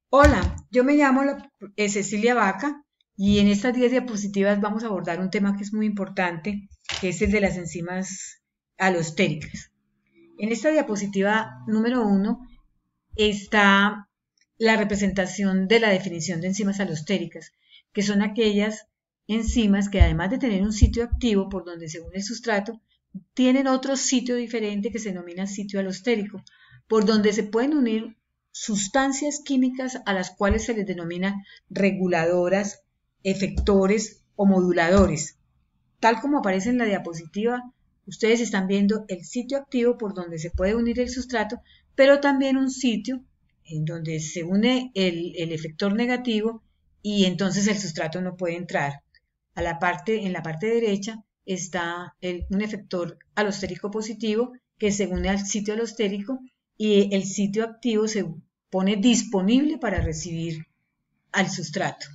Hola, yo me llamo Cecilia Vaca y en estas 10 diapositivas vamos a abordar un tema que es muy importante, que es el de las enzimas alostéricas. En esta diapositiva número 1 está la representación de la definición de enzimas alostéricas, que son aquellas enzimas que además de tener un sitio activo por donde se une el sustrato, tienen otro sitio diferente que se denomina sitio alostérico, por donde se pueden unir sustancias químicas a las cuales se les denomina reguladoras, efectores o moduladores. Tal como aparece en la diapositiva, ustedes están viendo el sitio activo por donde se puede unir el sustrato, pero también un sitio en donde se une el efector negativo y entonces el sustrato no puede entrar. En la parte derecha está un efector alostérico positivo que se une al sitio alostérico y el sitio activo se pone disponible para recibir al sustrato.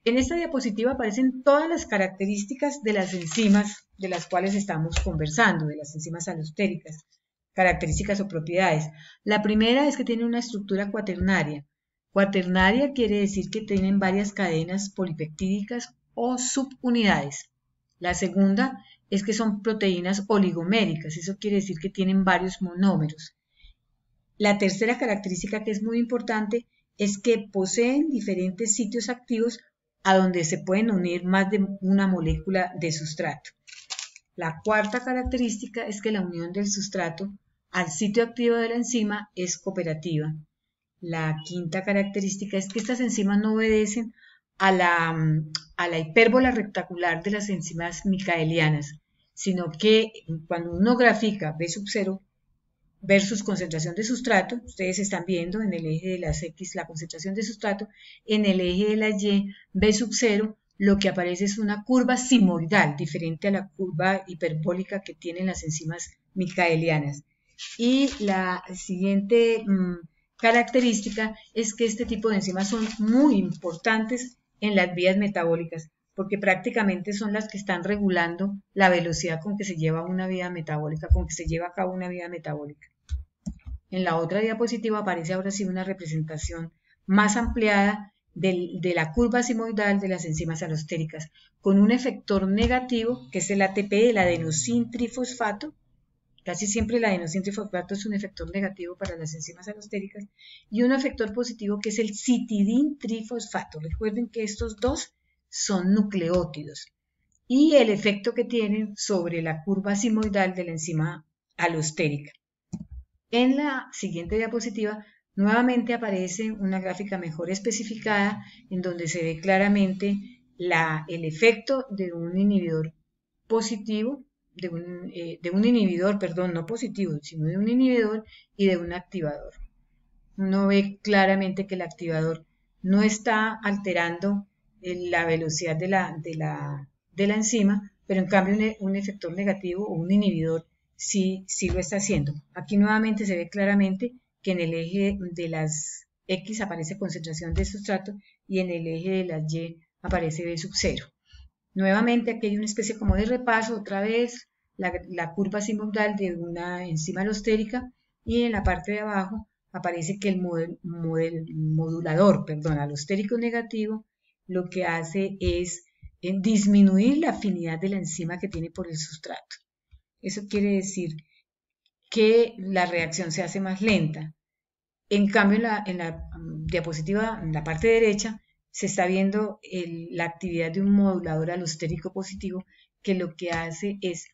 En esta diapositiva aparecen todas las características de las enzimas de las cuales estamos conversando, de las enzimas alostéricas, características o propiedades. La primera es que tiene una estructura cuaternaria. Cuaternaria quiere decir que tienen varias cadenas polipeptídicas o subunidades. La segunda es que son proteínas oligoméricas, eso quiere decir que tienen varios monómeros. La tercera característica que es muy importante es que poseen diferentes sitios activos a donde se pueden unir más de una molécula de sustrato. La cuarta característica es que la unión del sustrato al sitio activo de la enzima es cooperativa. La quinta característica es que estas enzimas no obedecen a la hipérbola rectangular de las enzimas micaelianas, sino que cuando uno grafica B sub 0 versus concentración de sustrato, ustedes están viendo en el eje de las X la concentración de sustrato, en el eje de la Y, B sub 0, lo que aparece es una curva simoidal, diferente a la curva hiperbólica que tienen las enzimas micaelianas. Y la siguiente característica es que este tipo de enzimas son muy importantes en las vías metabólicas, porque prácticamente son las que están regulando la velocidad con que se lleva una vía metabólica, con que se lleva a cabo una vía metabólica. En la otra diapositiva aparece ahora sí una representación más ampliada de la curva simoidal de las enzimas alostéricas, con un efector negativo, que es el ATP, el adenosintrifosfato. Casi siempre el adenosintrifosfato es un efector negativo para las enzimas alostéricas, y un efector positivo que es el citidintrifosfato. Recuerden que estos dos son nucleótidos, y el efecto que tienen sobre la curva simoidal de la enzima alostérica. En la siguiente diapositiva nuevamente aparece una gráfica mejor especificada en donde se ve claramente el efecto de un inhibidor positivo, de un inhibidor, perdón, no positivo, sino de un inhibidor y de un activador. Uno ve claramente que el activador no está alterando la velocidad de la enzima, pero en cambio un efector negativo o un inhibidor sí lo está haciendo. Aquí nuevamente se ve claramente que en el eje de las X aparece concentración de sustrato y en el eje de las Y aparece B sub 0. Nuevamente aquí hay una especie como de repaso, otra vez la curva simoidal de una enzima alostérica, y en la parte de abajo aparece que el modulador, alostérico negativo, lo que hace es disminuir la afinidad de la enzima que tiene por el sustrato. Eso quiere decir que la reacción se hace más lenta. En cambio, en la diapositiva, en la parte derecha, se está viendo la actividad de un modulador alostérico positivo, que lo que hace es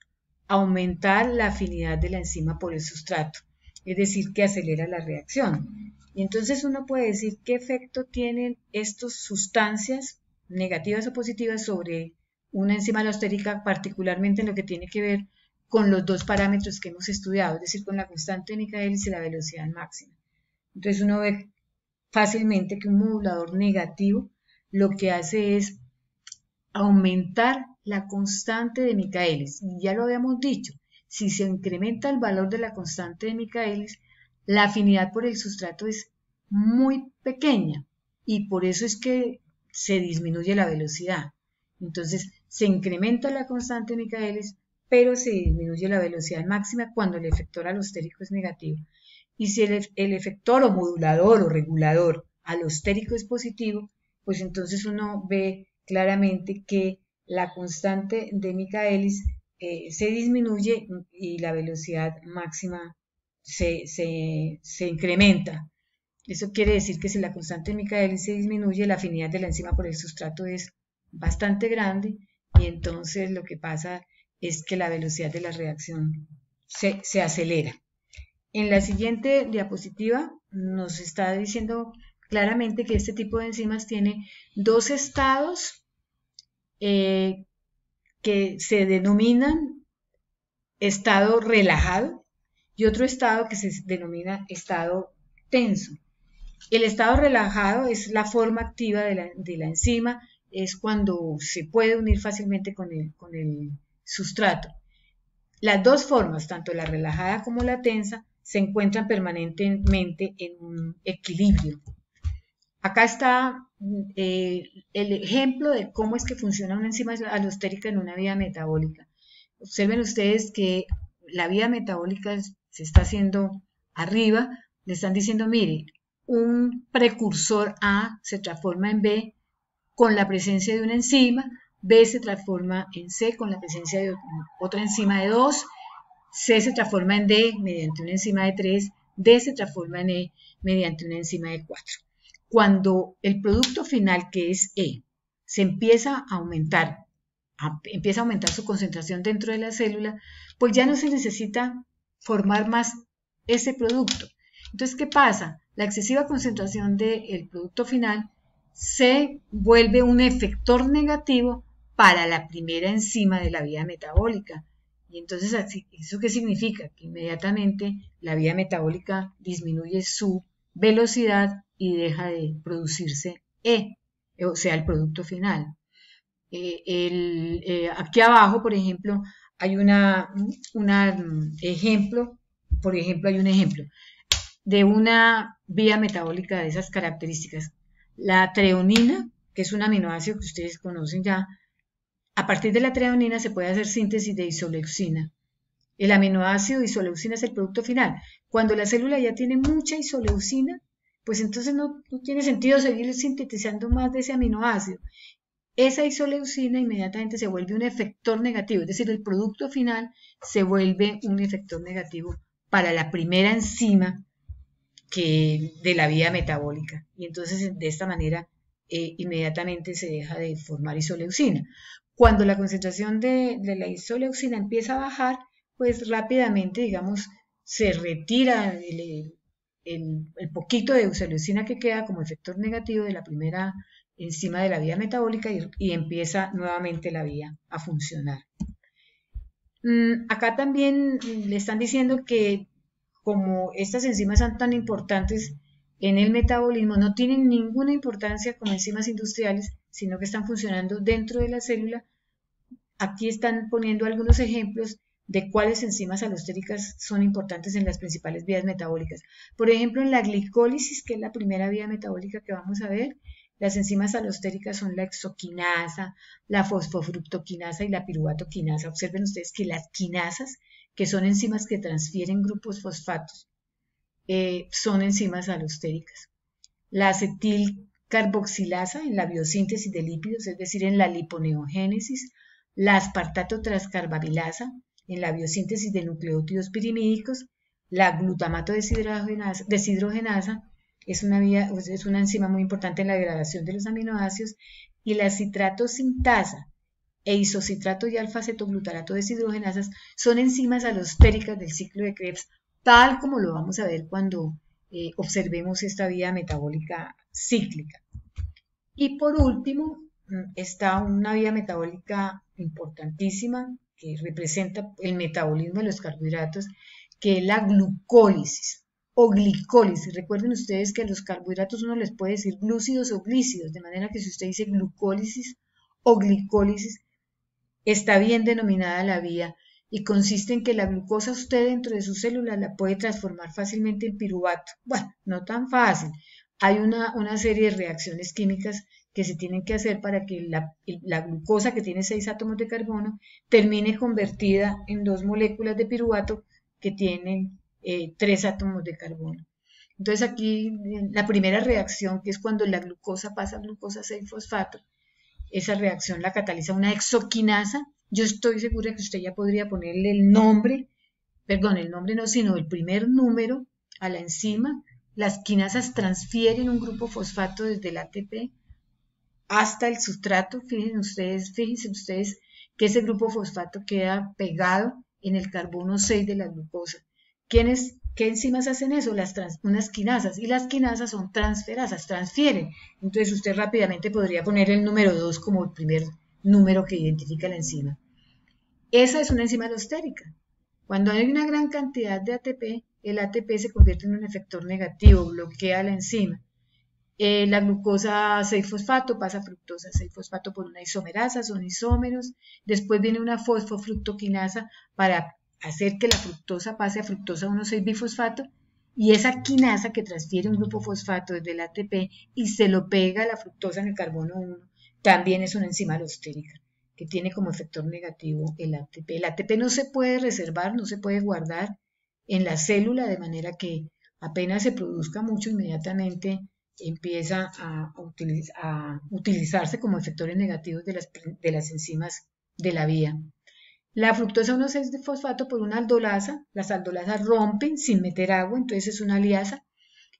aumentar la afinidad de la enzima por el sustrato, es decir, que acelera la reacción. Y entonces uno puede decir qué efecto tienen estas sustancias negativas o positivas sobre una enzima alostérica, particularmente en lo que tiene que ver con los dos parámetros que hemos estudiado, es decir, con la constante de Michaelis y la velocidad máxima. Entonces uno ve fácilmente que un modulador negativo lo que hace es aumentar la constante de Michaelis. Y ya lo habíamos dicho, si se incrementa el valor de la constante de Michaelis, la afinidad por el sustrato es muy pequeña y por eso es que se disminuye la velocidad. Entonces se incrementa la constante de Michaelis, pero se disminuye la velocidad máxima cuando el efector alostérico es negativo. y si el efector o modulador o regulador alostérico es positivo, pues entonces uno ve claramente que la constante de Michaelis se disminuye y la velocidad máxima se incrementa. Eso quiere decir que si la constante de Michaelis se disminuye, la afinidad de la enzima por el sustrato es bastante grande y entonces lo que pasa es que la velocidad de la reacción se acelera. En la siguiente diapositiva nos está diciendo claramente que este tipo de enzimas tiene dos estados que se denominan estado relajado y otro estado que se denomina estado tenso. El estado relajado es la forma activa de la enzima, es cuando se puede unir fácilmente con el sustrato. Las dos formas, tanto la relajada como la tensa, se encuentran permanentemente en un equilibrio. Acá está el ejemplo de cómo es que funciona una enzima alostérica en una vía metabólica. Observen ustedes que la vía metabólica se está haciendo arriba, le están diciendo, mire, un precursor A se transforma en B con la presencia de una enzima, B se transforma en C con la presencia de otra enzima de 2, C se transforma en D mediante una enzima de 3, D se transforma en E mediante una enzima de 4. Cuando el producto final, que es E, se empieza a aumentar su concentración dentro de la célula, pues ya no se necesita formar más ese producto. Entonces, ¿qué pasa? La excesiva concentración del producto final se vuelve un efector negativo para la primera enzima de la vía metabólica. Y entonces, ¿eso qué significa? Que inmediatamente la vía metabólica disminuye su velocidad y deja de producirse E, o sea, el producto final. Aquí abajo, por ejemplo, hay un ejemplo de una vía metabólica de esas características. La treonina, que es un aminoácido que ustedes conocen ya, a partir de la treonina se puede hacer síntesis de isoleucina. El aminoácido isoleucina es el producto final. Cuando la célula ya tiene mucha isoleucina, pues entonces no tiene sentido seguir sintetizando más de ese aminoácido. Esa isoleucina inmediatamente se vuelve un efector negativo, es decir, el producto final se vuelve un efector negativo para la primera enzima de la vía metabólica. Y entonces de esta manera inmediatamente se deja de formar isoleucina. Cuando la concentración de la isoleucina empieza a bajar, pues rápidamente, digamos, se retira el poquito de isoleucina que queda como efector negativo de la primera enzima de la vía metabólica y empieza nuevamente la vía a funcionar. Acá también le están diciendo que como estas enzimas son tan importantes en el metabolismo, no tienen ninguna importancia como enzimas industriales, sino que están funcionando dentro de la célula. Aquí están poniendo algunos ejemplos de cuáles enzimas alostéricas son importantes en las principales vías metabólicas. Por ejemplo, en la glicólisis, que es la primera vía metabólica que vamos a ver, las enzimas alostéricas son la hexoquinasa, la fosfofructoquinasa y la piruvatoquinasa. Observen ustedes que las quinasas, que son enzimas que transfieren grupos fosfatos, son enzimas alostéricas. La acetilcarboxilasa en la biosíntesis de lípidos, es decir, en la liponeogénesis. La aspartato transcarbarilasa en la biosíntesis de nucleótidos pirimídicos. La glutamato deshidrogenasa es una enzima muy importante en la degradación de los aminoácidos. Y la citrato sintasa e isocitrato y alfa-cetoglutarato deshidrogenasas son enzimas alostéricas del ciclo de Krebs, tal como lo vamos a ver cuando observemos esta vía metabólica cíclica. Y por último, está una vía metabólica importantísima que representa el metabolismo de los carbohidratos, que es la glucólisis o glicólisis. Recuerden ustedes que a los carbohidratos uno les puede decir glúcidos o glícidos, de manera que si usted dice glucólisis o glicólisis, está bien denominada la vía y consiste en que la glucosa usted dentro de sus células la puede transformar fácilmente en piruvato. Bueno, no tan fácil. Hay una serie de reacciones químicas que se tienen que hacer para que la glucosa, que tiene 6 átomos de carbono, termine convertida en 2 moléculas de piruvato que tienen 3 átomos de carbono. Entonces aquí la primera reacción, que es cuando la glucosa pasa a glucosa 6-fosfato, esa reacción la cataliza una exoquinasa. Yo estoy segura que usted ya podría ponerle el nombre, perdón, el nombre no, sino el primer número a la enzima. Las quinasas transfieren un grupo fosfato desde el ATP hasta el sustrato. Fíjense ustedes que ese grupo fosfato queda pegado en el carbono 6 de la glucosa. ¿Qué enzimas hacen eso? Unas quinasas, y las quinasas son transferasas, transfieren. Entonces usted rápidamente podría poner el número 2 como el primer número que identifica la enzima. Esa es una enzima alostérica. Cuando hay una gran cantidad de ATP, el ATP se convierte en un efector negativo, bloquea la enzima. La glucosa 6-fosfato pasa a fructosa 6-fosfato por una isomerasa, son isómeros. Después viene una fosfofructoquinasa para hacer que la fructosa pase a fructosa 1,6-bifosfato, y esa quinasa que transfiere un grupo fosfato desde el ATP y se lo pega a la fructosa en el carbono 1, también es una enzima alostérica que tiene como efector negativo el ATP. El ATP no se puede reservar, no se puede guardar en la célula, de manera que apenas se produzca mucho, inmediatamente empieza a utilizarse como efectores negativos de las enzimas de la vía. La fructosa 1,6-fosfato por una aldolasa, las aldolasas rompen sin meter agua, entonces es una aliasa,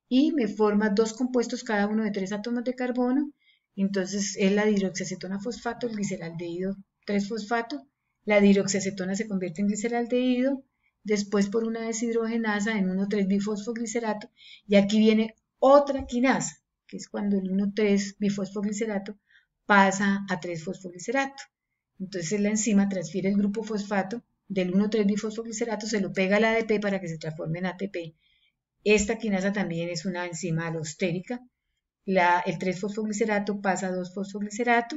y me forma dos compuestos cada uno de 3 átomos de carbono. Entonces es la dihidroxiacetona fosfato, el gliceraldehído 3-fosfato. La dihidroxiacetona se convierte en gliceraldehído, después por una deshidrogenasa en 1,3-bifosfoglicerato, y aquí viene otra quinasa, que es cuando el 1,3-bifosfoglicerato pasa a 3-fosfoglicerato. Entonces la enzima transfiere el grupo fosfato del 1,3-bifosfoglicerato, se lo pega al ADP para que se transforme en ATP. Esta quinasa también es una enzima alostérica. El 3-fosfoglicerato pasa a 2-fosfoglicerato,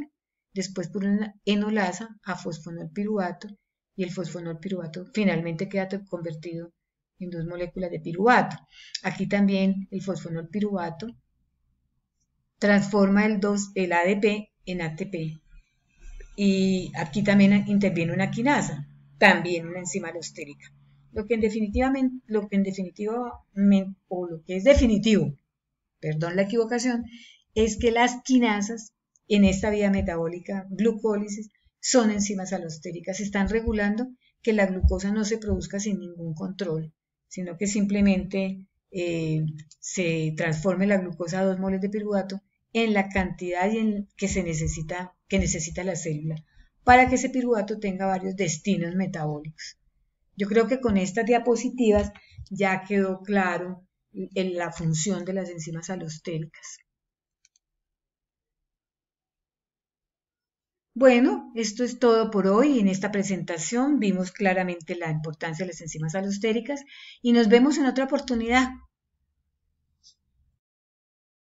después por una enolasa a fosfonolpiruvato, y el fosfonolpiruvato finalmente queda convertido en 2 moléculas de piruvato. Aquí también el fosfonolpiruvato transforma el ADP en ATP. Y aquí también interviene una quinasa, también una enzima alostérica. Lo que es definitivo, perdón la equivocación, es que las quinasas en esta vía metabólica, glucólisis, son enzimas alostéricas, están regulando que la glucosa no se produzca sin ningún control, sino que simplemente se transforme la glucosa a 2 moles de piruvato en la cantidad que necesita la célula, para que ese piruvato tenga varios destinos metabólicos. Yo creo que con estas diapositivas ya quedó claro la función de las enzimas alostéricas. Bueno, esto es todo por hoy. En esta presentación vimos claramente la importancia de las enzimas alostéricas y nos vemos en otra oportunidad.